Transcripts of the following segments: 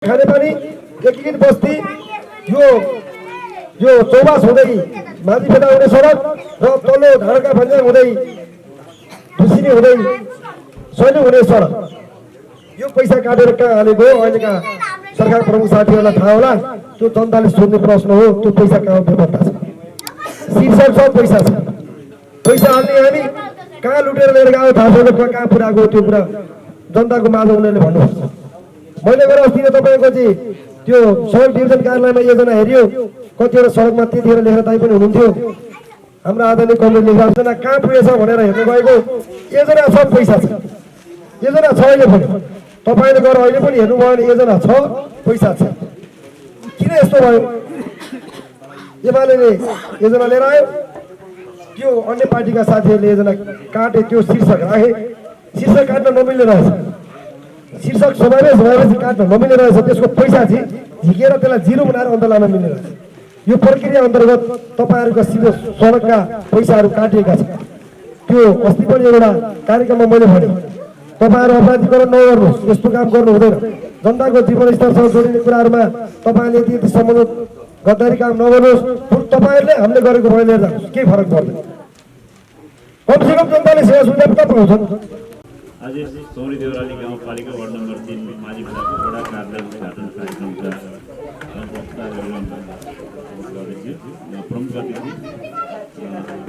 खानेपानी एकीकृत बस्ती यो चौबास हुँदै माझीपेटा हुने सडक र तल्लो ढाडका भन्ज्याङ हुँदै ढुसिनी हुँदै सैलुङ हुने सडक यो पैसा काटेर कहाँ हालेको हो? अहिलेका सरकार प्रमुख साथीहरूलाई थाहा होला। त्यो जनताले सोध्ने प्रश्न हो, त्यो पैसा कहाँ बेपत्ता छ? शीर्षक सब पैसा छ। पैसा हाल्ने हामी कहाँ लुटेर लिएर गयो थाहा छैन, कहाँ पुऱ्याएको त्यो कुरा जनताको माझ उनीहरूले भन्नुपर्छ। मैले गएर अस्ति तपाईँको चाहिँ त्यो सडक डिभिजन कार्यालयमा योजना हेऱ्यो, कतिवटा सडकमा त्यतिखेर लेखेर दाइ पनि हुनुहुन्थ्यो, हाम्रो आदरणीय कमरेड योजना कहाँ पुगेछ भनेर हेर्नु गएको। योजना सब पैसा छ, योजना छ अहिले पनि। तपाईँले गएर अहिले पनि हेर्नुभयो भने योजना छ, पैसा छ। किन यस्तो भयो? एमाले योजना लिएर आयो, त्यो अन्य पार्टीका साथीहरूले योजना काटे, त्यो शीर्षक राखे, शीर्षक काट्न नमिल्ने रहेछ। शीर्षक समावेश भएपछि काट्न नमिल्ने रहेछ, त्यसको पैसा चाहिँ झिकेर त्यसलाई जिरो बनाएर अन्त लान मिल्ने रहेछ। यो प्रक्रिया अन्तर्गत तपाईँहरूका सिधो सडकका पैसाहरू काटिएका छन्। त्यो अस्ति पनि एउटा कार्यक्रममा मैले भने, तपाईँहरू अपराधीकरण नगर्नुहोस्, यस्तो काम गर्नु हुँदैन। जनताको जीवनस्तरसँग जोडिने कुराहरूमा तपाईँले यति सम्बन्धित गद्दारी काम नगर्नुहोस्। तपाईँहरूले हामीले गरेको भए लिएर जानुहोस्, केही फरक पर्दैन। कमसेकम जनताले सेवा सुविधा त पाउँछन्। आज सौरी देउराली गाउँपालिका वार्ड नम्बर 3 माझीपेटाको वडा कार्यालय उद्घाटन कार्यक्रमका प्रमुख अतिथि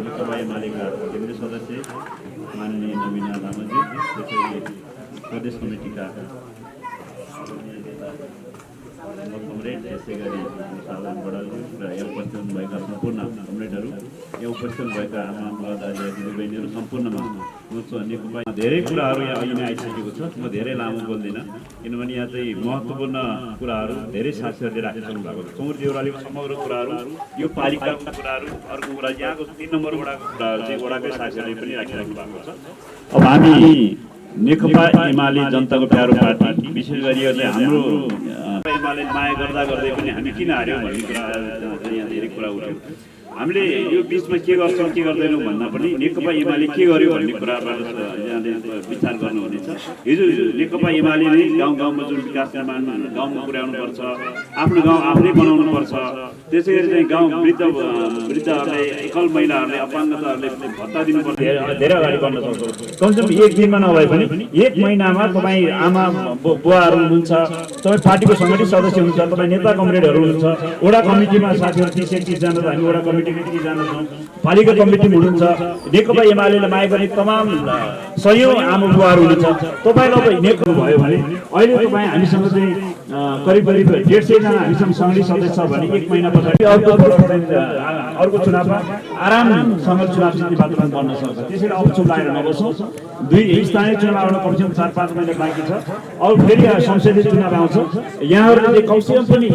नेकपा एमालेका केन्द्रीय सदस्य माननीय नवीना लामाजी, त्यसैले प्रदेश कमिटीका कमरेड, त्यसै गरी साधारण बडालजी र यहाँ उपस्थित हुनुभएका सम्पूर्ण कमरेडहरू, यहाँ उपस्थित भएका आमा दाजु दिदीबहिनीहरू सम्पूर्णमा नेकपा धेरै कुराहरू यहाँ अहिले नै आइसकेको छ। म धेरै लामो बोल्दिनँ, किनभने यहाँ चाहिँ महत्त्वपूर्ण कुराहरू धेरै साथीहरूले राखिसक्नु भएको छ। सौर देउरालीको समग्र कुराहरू, यो पालिकाको कुराहरू, अर्को कुरा यहाँको 3 नम्बर वडाको कुराहरू चाहिँ वडाकै साथीहरूले पनि राखिराख्नु भएको छ। अब हामी नेकपा एमाले जनताको प्यारो पार्टी, विशेष गरी हाम्रो एमाले माया गर्दा गर्दै पनि हामी किन हार्यौँ भन्ने कुरा यहाँ धेरै कुरा उठ्यो। हामीले यो बिचमा के गर्छौँ के गर्दैनौँ भन्दा पनि नेकपा एमाले के गर्यो भन्ने कुराबाट यहाँले विचार गर्नुहुनेछ। हिजो नेकपा एमाले नै गाउँ गाउँमा जुन विकास निर्माण गाउँमा पुर्याउनुपर्छ, आफ्नो गाउँ आफूले बनाउनुपर्छ, त्यसै गरी चाहिँ गाउँ वृद्धहरूलाई, एकल महिलाहरूले, अपाङ्गताहरूले भत्ता दिनुपर्छ, धेरै अगाडि बढ्न सक्छौँ। कमसेकम एक दिनमा नभए पनि एक महिनामा तपाईँ आमा बुवाहरू हुनुहुन्छ, तपाईँ पार्टीको सङ्गठित सदस्य हुनुहुन्छ, तपाईँ नेता कमरेडहरू हुनुहुन्छ, वडा कमिटीमा साथीहरू 30-31 जना त हामी वडा कमिटी जना छौँ, पालिका कमिटी हुनुहुन्छ, नेकपा एमालेले माया गर्ने तमाम सयौँ आमा बुवाहरू हुनुहुन्छ। तपाईँलाई नेकपा भयो भने अहिले तपाईँ हामीसँग चाहिँ करिब 150 जना हामीसँग सङ्गठित सदस्य छ भने एक महिना पछाडि अर्को चुनावमा आरामसँग चुनाव जित्ने वातावरण बन्न सक्छ। त्यसैले अब चुप लागेर नबसौँ। 2 स्थानीय चुनाव आउन कमसेकम 4-5 महिना बाँकी छ। अब फेरि संसदीय चुनाव आउँछ। यहाँहरूले कमसेकम पनि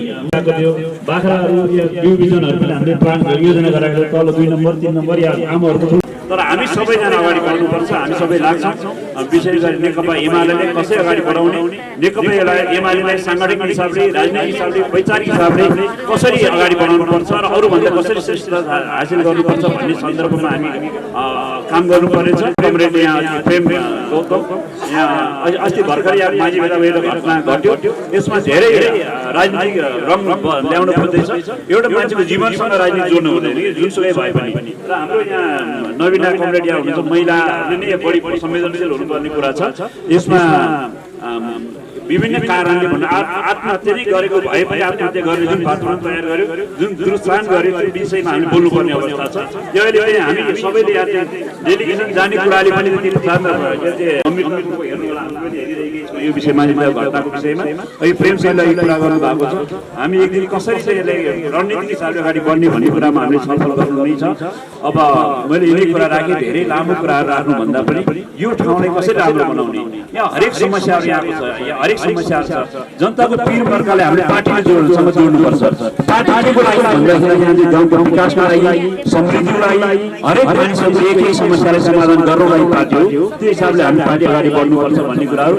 बाख्राहरू डिभिजनहरू पनि हामीले प्लान योजना गराएर तल 2 नम्बर 3 नम्बर या आमाहरूको, तर हामी सबैजना अगाडि बढ्नुपर्छ। हामी सबै लाग्छौँ। विशेष गरी नेकपा एमालेले कसरी अगाडि बढाउने, नेकपा एमालेलाई साङ्गठनिक हिसाबले, राजनीतिक हिसाबले, वैचारिक हिसाबले कसरी अगाडि बढाउनुपर्छ र अरूभन्दा कसरी श्रेष्ठता हासिल गर्नुपर्छ भन्ने सन्दर्भमा हामी काम गर्नुपर्नेछ। कमरेड यहाँ प्रेम गौतम यहाँ अस्ति भर्खर यहाँ माझीपेटामा एउटा घटना घट्यो, यसमा धेरै राजनीतिक रङ ल्याउनु पर्दैछ। एउटा मान्छेको जीवनसँग राजनीति जोड्नु हुँदैन, जुनसुकै भए पनि। र हाम्रो यहाँ नवीना कमरेड यहाँ हुनुहुन्छ, महिलाहरूले नै बढी संवेदनशील हुनुपर्ने कुरा छ। यसमा विभिन्न कारणले भन्दा आत्महत्या नै गरेको भए पनि आत्महत्या गर्ने जुन वातावरण तयार गर्यो, जुन दुरुत्साहन गर्यो, त्यो विषयमा हामी बोल्नुपर्ने अवस्था छ। यो अहिले पनि हामी सबैले यहाँ डेलिगेसन जाने कुराले पनि यो विषयमा घटनाको विषयमा अहिले प्रेमसँगले कुरा गर्नु भएको छ। हामी एक दिन कसरी चाहिँ यसलाई रणनीतिक हिसाबले अगाडि बढ्ने भन्ने कुरामा हामीले छलफल गर्नु नै छ। अब मैले यिनै कुरा राखेँ, धेरै लामो कुराहरू राख्नुभन्दा पनि यो ठाउँलाई कसरी राम्रो बनाउने, यहाँ हरेक समस्याहरू यहाँको छ, यहाँ हरेक समस्याहरू छ। जनताको पीर वर्गले हामीले पार्टीले जोड्नुसँग जोड्नुपर्छ। पार्टीको लागि भन्दाखेरि यहाँ चाहिँ गाउँको विकासको लागि, समृद्धिको लागि, हरेक मानिसहरूको एक एक समस्यालाई समाधान गर्नको लागि पार्टी हो। त्यो हिसाबले हामी पार्टी अगाडि बढ्नुपर्छ भन्ने कुराहरू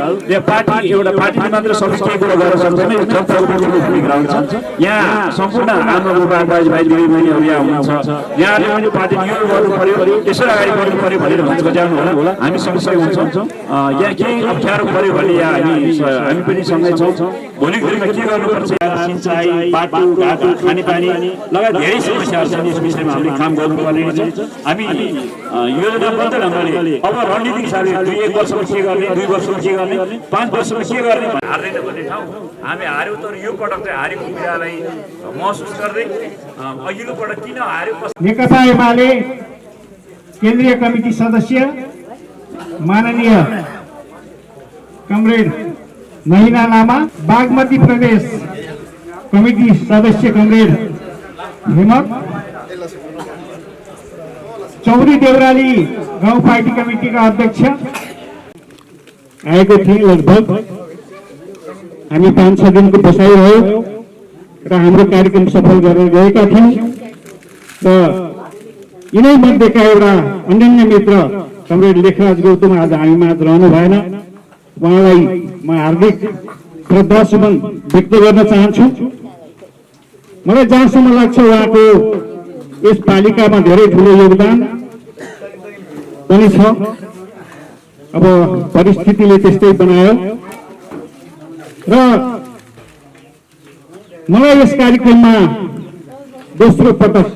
एउटा पार्टीले मात्र सबै केही कुरा गर्न सक्दैन, यो जनताको प्रतिनिधित्व ग्राउन्ड छ। यहाँ सम्पूर्ण हाम्रो बुबा दाजुभाइ दिदीबहिनीहरू यहाँ हुनुहुन्छ, यहाँले पनि पार्टीले यो गर्नु पर्यो, यसरी अगाडि बढ्नु पर्यो भनेर भन्छ जानु होला। हामी सँगसँगै हुन्छौँ। यहाँ केही अप्ठ्यारो पर्यो भने यहाँ हामी पनि सँगै छौँ। भोलिको दिनमा के गर्नुपर्छ, सिँचाइ, बाटो घाटो, खानेपानी लगायत धेरै समस्याहरू छन्। यस विषयमा हामीले काम गर्नुपर्ने छ। हामी योजनाबद्ध ढङ्गले अब रणनीतिक हिसाबले 1 वर्षमा के गर्ने, 2 वर्षमा के गर्ने, 5 वर्षमा के गर्ने हार्दैन भन्ने ठाउँ हामी हार्यौँ। तर यो पटक चाहिँ हारेको पीडालाई महसुस गर्दै अघिल्लो पटक किन हार्यो। नेकपा एमाले केन्द्रीय कमिटी सदस्य माननीय कमरेड महिना लामा, बागमती प्रदेश कमिटी सदस्य कमरेड हेमक, चौरी देवराली गाउँ पार्टी कमिटीका अध्यक्ष आएको थिए। लगभग हामी 5-6 दिनको बसाइ रह्यो र हाम्रो कार्यक्रम सफल गरेर गएका थियौँ। र यिनै मध्येका एउटा अन्य मित्र कमरेड लेखराज गौतम आज हामी माझ रहनु भएन। उहाँलाई म हार्दिक श्रद्धासुमन व्यक्त गर्न चाहन्छु। मलाई जहाँसम्म लाग्छ उहाँको यस पालिकामा धेरै ठुलो योगदान पनि छ। अब परिस्थितिले त्यस्तै बनायो र मलाई यस कार्यक्रममा दोस्रो पटक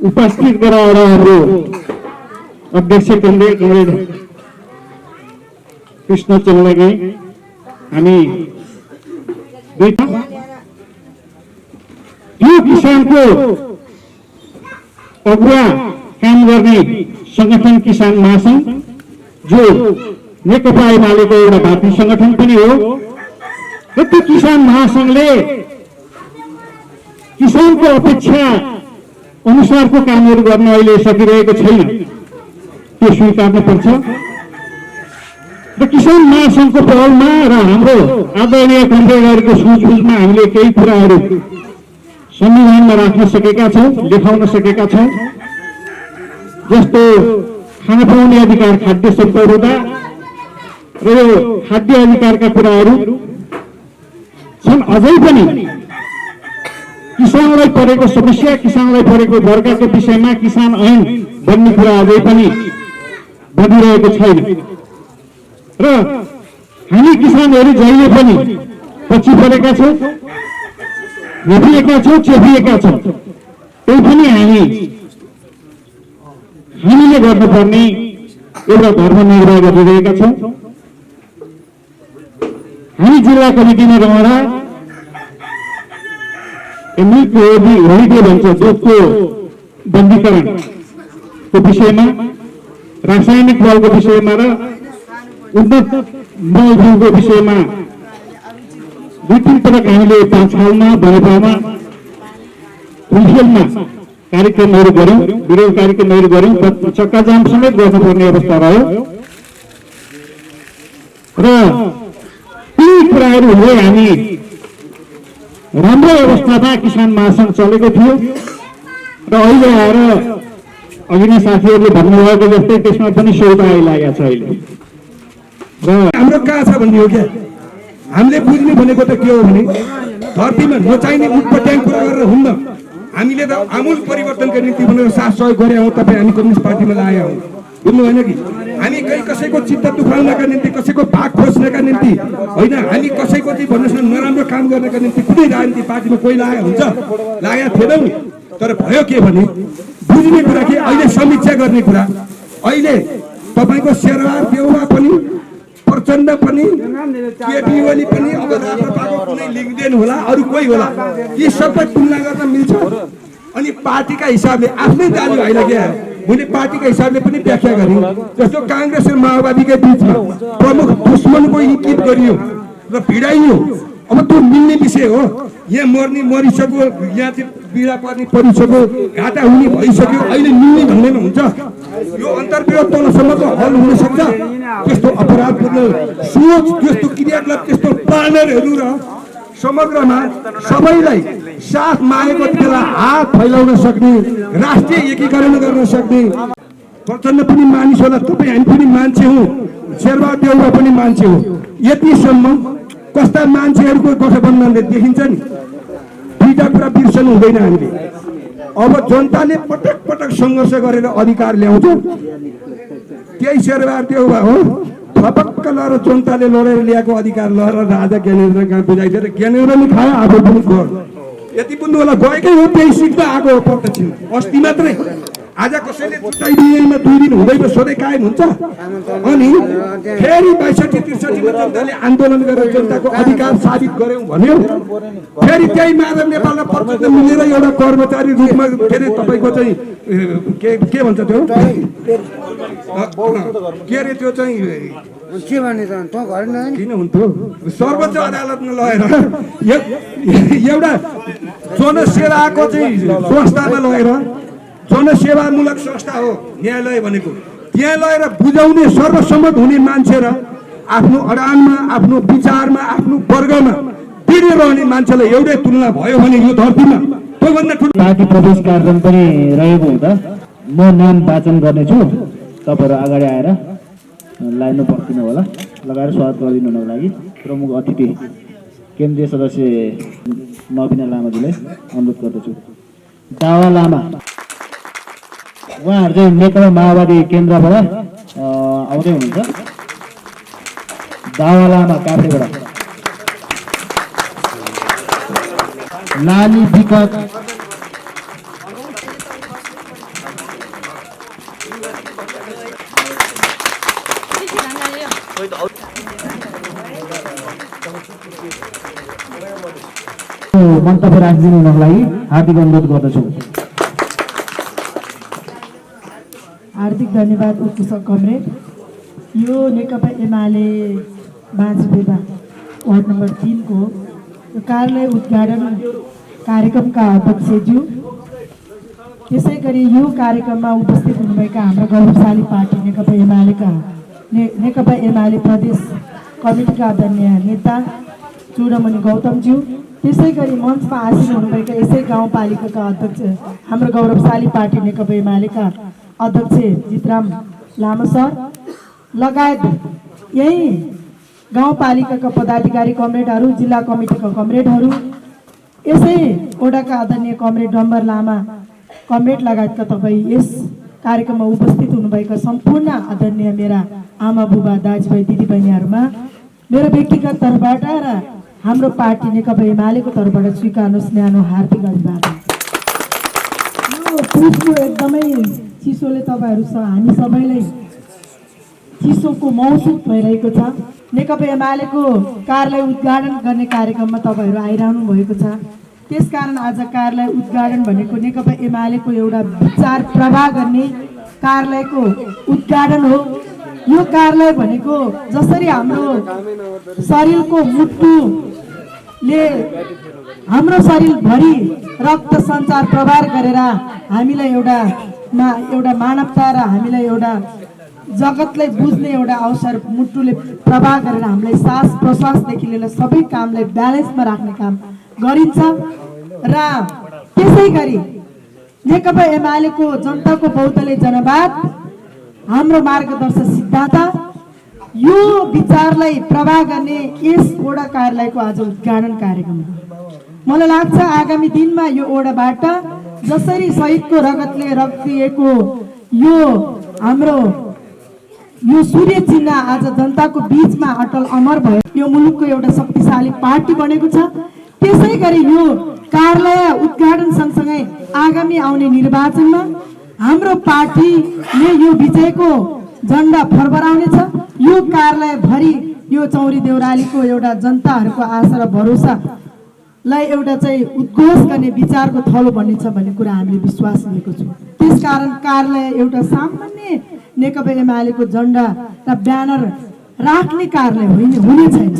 उपस्थित गराएर हाम्रो अध्यक्ष कमरेड कृष्ण चन्द्रलाई हामी यो किसानको अगुवा काम गर्ने संगठन किसान महासंघ, जो नेकपा एमालेको एउटा भातृ संगठन पनि हो, र त्यो किसान महासंघले किसानको अपेक्षा अनुसारको कामहरू गर्न अहिले सकिरहेको छैन, त्यो स्वीकार्नु पर्छ। र किसान महासंघको पहलमा र हाम्रो आदरणीय कमरेडहरूको सुझबुझमा हामीले केही कुराहरू संविधानमा राख्न सकेका छौँ, लेखाउन सकेका छौँ। जस्तो खान पाउने अधिकार, खाद्य सम्पदा र यो खाद्य अधिकारका कुराहरू छन्। अझै पनि किसानलाई परेको समस्या, किसानलाई परेको वर्गको विषयमा किसान ऐन भन्ने कुरा अझै पनि बनिरहेको छैन र हामी किसानहरू जहिले पनि पछि परेका छौँ, हेपिएका छौँ, चेपिएका छौँ। त्यही पनि हामीले गर्नुपर्ने एउटा धर्म निर्वाह गरिरहेका छौँ। हामी जिल्ला कमिटीमा रहँदा मिल्क होलिडे भन्छ, दुधको बन्दीकरणको विषयमा, रासायनिक मलको विषयमा र उन्नत मल बिउको विषयमा 2-3 पटक हामीले पाँचखालमा, बनेपामा, तुलखेलमा कार्यक्रमहरू गऱ्यौँ, विरोध कार्यक्रमहरू गऱ्यौँ। चक्काजाम समेत गर्नुपर्ने अवस्था रह्यो र ती कुराहरू हुँदै हामी राम्रो अवस्थामा किसान महासंघ चलेको थियो र अहिले आएर अघि नै साथीहरूले भन्नुभएको जस्तै त्यसमा पनि सौदा आइलागेको छ अहिले। र हाम्रो कहाँ छ भन्ने हो क्या, हामीले बुझ्ने भनेको त के हो भने धरतीमा नचाहिने उटपट्याङ कुरा गरेर हुन्न। हामीले त आमूल परिवर्तनका निम्ति भनेर साथ सहयोग गरे हौँ। तपाईँ हामी कम्युनिस्ट पार्टीमा लागेका हौँ, बुझ्नु होइन कि? हामी कहीँ कसैको चित्त दुखाउनका निम्ति, कसैको भाग खोज्नका निम्ति होइन, हामी कसैको चाहिँ भन्नुहोस् न नराम्रो काम गर्नका निम्ति कुनै राजनीतिक पार्टीमा कोही लागेको हुन्छ, लागेका थिएनौँ। तर भयो के भने बुझ्ने कुरा के, अहिले समीक्षा गर्ने कुरा, अहिले तपाईँको शेरबार देउवा पनि, प्रचण्ड पनि, केपी ओली पनि, अब राप्रपाको कुनै लिङ्कदेन होला, अरू कोही होला, यी सबै तुलना गर्न मिल्छ। अनि पार्टीका हिसाबले आफ्नै दाजुभाइलाई क्या मैले पार्टीका हिसाबले पनि व्याख्या गरेँ। जस्तो काङ्ग्रेस र माओवादीकै बिचमा प्रमुख दुश्मनको इङ्गित गरियो र भिडाइयो, अब त्यो मिल्ने विषय हो। यहाँ मर्ने मरिसक्यो, यहाँ चाहिँ पीडा पर्ने परिसक्यो, घाटा हुने भइसक्यो, अहिले मिल्ने भन्दैन हुन्छ। यो अन्तर्विरोध तलसम्मको हल हुन सक्छ। त्यस्तो अपराधपूर्ण सोच, त्यस्तो क्रियाकलाप, त्यस्तो प्लानरहरू र समग्रमा सबैलाई साथ मागेको बेला हात फैलाउन सक्ने, राष्ट्रिय एकीकरण गर्न सक्ने प्रचण्ड पनि मानिस होला, तपाईँ हामी पनि मान्छे हौँ। शेरबहादुर देउवा पनि मान्छे हो। यतिसम्म कस्ता मान्छेहरूको गठबन्धनले देखिन्छ नि, दुईटा कुरा बिर्सनु हुँदैन हामीले। अब जनताले पटक पटक सङ्घर्ष गरेर अधिकार ल्याउँछ, त्यही शेरबहादुर देउवा हो। थपक्क लहर जनताले लडेर ल्याएको अधिकार लहर राजा ज्ञानेन्द्र कहाँ बुझाइदिएर ज्ञानेन्द्र पनि खायो, आफू पनि गयो। यति बुझ्नु होला, गएकै हो, त्यही सिक्दा आएको हो प्रत्यक्ष। अस्ति मात्रै आज कसैले जुटाइदिएमा 2 दिन हुँदैन, सधैँ कायम हुन्छ। अनि फेरि 62-63 जनताले आन्दोलन गरेर जनताको अधिकार साबित गर्यौँ भन्यो। फेरि त्यही माधव नेपाललाई प्रचण्ड मिलेर एउटा कर्मचारी रूपमा फेरि तपाईँको चाहिँ के भन्छ त्यो के अरे त्यो चाहिँ के भन्ने त तँ घर न किन हुन्थ्यो, सर्वोच्च अदालतमा लगेर एउटा जनसेवाको चाहिँ संस्थामा लगेर, जनसेवामूलक संस्था हो न्यायालय भनेको, त्यहाँ लगेर बुझाउने सर्वसम्मत हुने मान्छे र आफ्नो अडानमा, आफ्नो विचारमा, आफ्नो वर्गमा वीर रहने मान्छेलाई एउटै तुलना भयो भने यो धरतीमा त्योभन्दा ठुलो पार्टी प्रदेश कार्यक्रम पनि रहेको हुँदा म नाम वाचन गर्नेछु। तपाईँहरू अगाडि आएर लाइनमा बस्दिनु होला, लगाएर स्वागत गरिदिनु हुनको लागि प्रमुख अतिथि केन्द्रीय सदस्य नवीना लामाजीलाई अनुरोध गर्दछु। दावा लामा उहाँहरू चाहिँ नेकपा माओवादी केन्द्रबाट आउँदै हुनुहुन्छ। दावा लामा काभ्रेबाट, लाली विकट मन्तव्य राखिदिनु हुनको लागि हार्दिक अनुरोध गर्दछु। हार्दिक धन्यवाद उत्कृष्ट कमरेड। यो नेकपा एमाले बाँचबेपा वार्ड नम्बर 3 को कार्यालय उद्घाटन कार्यक्रमका अध्यक्षज्यू, त्यसै गरी यो कार्यक्रममा उपस्थित हुनुभएका हाम्रो गौरवशाली पार्टी नेकपा एमाले प्रदेश कमिटीका आदरणीय नेता चूडामणि गौतमज्यू, त्यसै गरी मञ्चमा आसीन हुनुभएका यसै गाउँपालिकाका अध्यक्ष हाम्रो गौरवशाली पार्टी नेकपा एमालेका अध्यक्ष जितराम लामा सर लगायत यही गाउँपालिकाका पदाधिकारी कमरेडहरू, जिल्ला कमिटीका कमरेडहरू, यसै ओडाका आदरणीय कमरेड डम्बर लामा कमरेड लगायतका तपाईँ यस कार्यक्रममा उपस्थित हुनुभएका सम्पूर्ण आदरणीय मेरा आमा बुबा दाजुभाइ दिदीबहिनीहरूमा मेरो व्यक्तिगत तर्फबाट र हाम्रो पार्टी नेकपा एमालेको तर्फबाट स्वीकार्नुहोस् न्यानो हार्दिक अभिवादन। यो पुसको एकदमै चिसोले तपाईँहरूसँग हामी सबैलाई चिसोको महसुस भइरहेको छ। नेकपा एमालेको कार्यालय उद्घाटन गर्ने कार्यक्रममा तपाईँहरू आइरहनु भएको छ। त्यसकारण आज कार्यालय उद्घाटन भनेको नेकपा एमालेको एउटा विचार प्रवाह गर्ने कार्यालयको उद्घाटन हो। यो कार्यालय भनेको जसरी हाम्रो शरीरको मुटुले हाम्रो शरीरभरि रक्त सञ्चार प्रवाह गरेर हामीलाई एउटा मानवता र हामीलाई एउटा जगतलाई बुझ्ने एउटा अवसर मुटुले प्रवाह गरेर हामीलाई सास प्रश्वासदेखि लिएर सबै कामलाई ब्यालेन्समा राख्ने काम गरिन्छ। र त्यसै गरी नेकपा एमालेको जनताको बहुदलीय जनवाद हाम्रो मार्गदर्शक सिद्धान्त, यो विचारलाई प्रवाह गर्ने यस ओडा कार्यालयको आज उद्घाटन कार्यक्रम हो। मलाई लाग्छ आगामी दिनमा यो ओडाबाट जसरी शहीदको रगतले रक्तिएको यो हाम्रो यो सूर्य चिन्ह आज जनताको बीचमा अटल अमर भयो, यो मुलुकको एउटा शक्तिशाली पार्टी बनेको छ। त्यसै गरी यो कार्यालय उद्घाटन सँगसँगै आगामी आउने निर्वाचनमा हाम्रो पार्टीले यो विजयको झण्डा फरफराउनेछ। यो कार्यालय भरि यो चौरी देउरालीको एउटा जनताहरूको आशा र भरोसालाई एउटा चाहिँ उद्घोष गर्ने विचारको थलो बन्नेछ भन्ने कुरा हामीले विश्वास लिएको छौँ। त्यसकारण कार्यालय एउटा सामान्य नेकपा एमालेको झण्डा र ब्यानर राख्ने कार्यालय हुने छैन।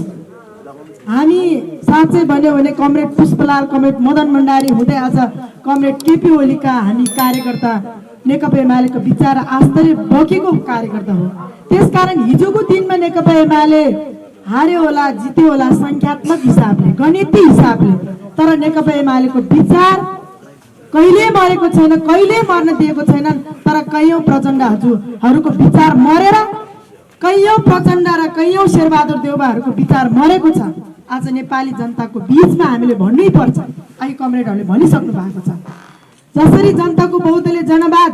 हामी साँच्चै भन्यो भने कमरेड पुष्पलाल, कमरेड मदन भण्डारी हुँदै आज कमरेड केपी ओलीका हामी कार्यकर्ता नेकपा एमालेको विचार आश्चर्य बोकेको कार्यकर्ता हो। त्यसकारण हिजोको दिनमा नेकपा एमाले हार्यो होला, जित्यो होला संख्यात्मक हिसाबले, गणितीय हिसाबले, तर नेकपा एमालेको विचार कहिले मरेको छैन, कहिले मर्न दिएको छैन। तर कैयौं प्रचण्ड हजुरहरूको विचार मरेर कैयौँ प्रचण्ड र कैयौँ शेरबहादुर देउवाहरूको विचार मरेको छ। आज नेपाली जनताको बीचमा हामीले भन्नै पर्छ। अहिले कमरेडहरूले भनिसक्नु भएको छ। जसरी जनताको बहुदलीय जनवाद